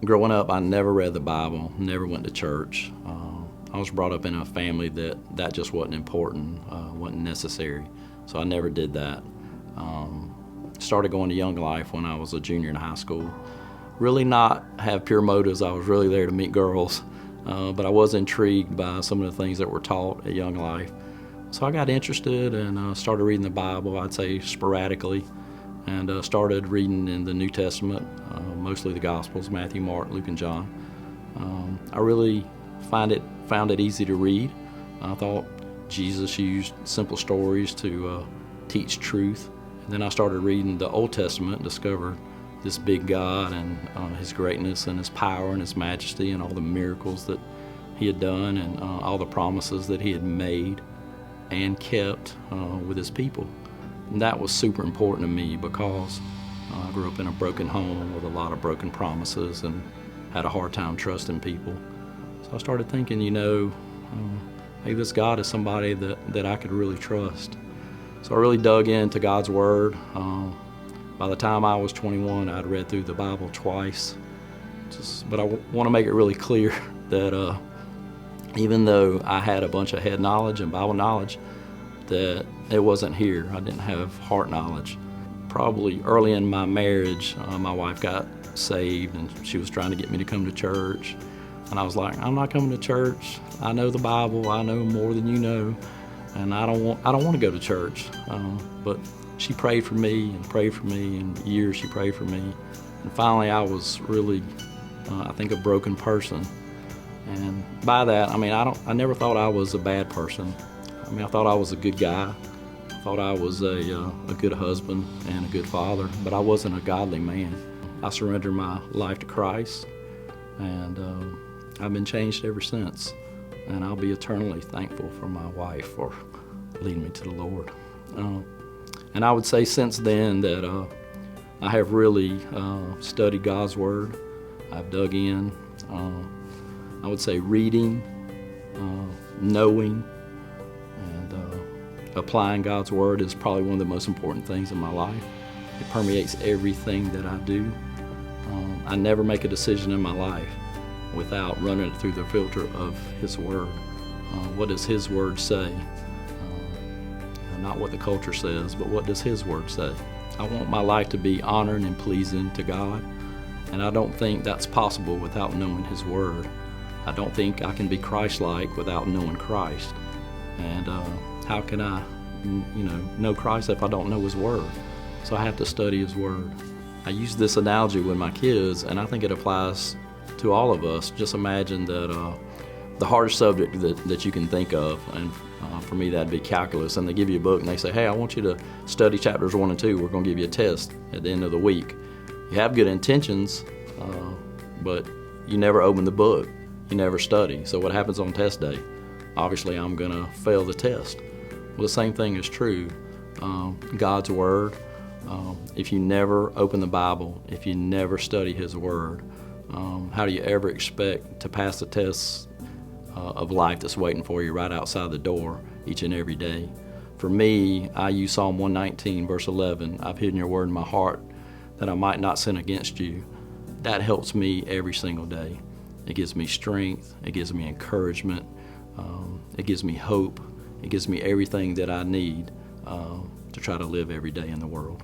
Growing up, I never read the Bible, never went to church. I was brought up in a family that just wasn't important, wasn't necessary, so I never did that. Started going to Young Life when I was a junior in high school. Really not have pure motives. I was really there to meet girls, but I was intrigued by some of the things that were taught at Young Life. So I got interested and started reading the Bible, I'd say sporadically, and started reading in the New Testament, mostly the Gospels, Matthew, Mark, Luke, and John. I really found it easy to read. I thought Jesus used simple stories to teach truth. And then I started reading the Old Testament and discovered this big God and His greatness and His power and His majesty and all the miracles that He had done and all the promises that He had made and kept with His people. And that was super important to me because I grew up in a broken home with a lot of broken promises and had a hard time trusting people. So I started thinking, maybe this God is somebody that I could really trust. So I really dug into God's Word. By the time I was 21, I'd read through the Bible twice. But I want to make it really clear that even though I had a bunch of head knowledge and Bible knowledge, that it wasn't here. I didn't have heart knowledge. Probably early in my marriage, my wife got saved and she was trying to get me to come to church. And I was like, I'm not coming to church. I know the Bible. I know more than you know. And I don't want to go to church. But she prayed for me, and years she prayed for me. And finally I was really, I think, a broken person. And by that, I never thought I was a bad person. I thought I was a good guy. I thought I was a good husband and a good father, but I wasn't a godly man. I surrendered my life to Christ, and I've been changed ever since. And I'll be eternally thankful for my wife for leading me to the Lord. And I would say since then that I have really studied God's Word. I've dug in. I would say reading, knowing, and applying God's Word is probably one of the most important things in my life. It permeates everything that I do. I never make a decision in my life without running it through the filter of His Word. What does His Word say? Not what the culture says, but what does His Word say? I want my life to be honoring and pleasing to God, and I don't think that's possible without knowing His Word. I don't think I can be Christ-like without knowing Christ. And how can I, know Christ if I don't know His Word? So I have to study His Word. I use this analogy with my kids, and I think it applies to all of us. Just imagine that the hardest subject that you can think of, and for me that'd be calculus, and they give you a book and they say, hey, I want you to study chapters 1 and 2. We're going to give you a test at the end of the week. You have good intentions, but you never open the book. You never study. So what happens on test day? Obviously I'm going to fail the test. Well, the same thing is true. God's Word, if you never open the Bible, if you never study His Word, how do you ever expect to pass the tests of life that's waiting for you right outside the door each and every day? For me, I use Psalm 119, verse 11. I've hidden your word in my heart that I might not sin against you. That helps me every single day. It gives me strength. It gives me encouragement. It gives me hope. It gives me everything that I need to try to live every day in the world.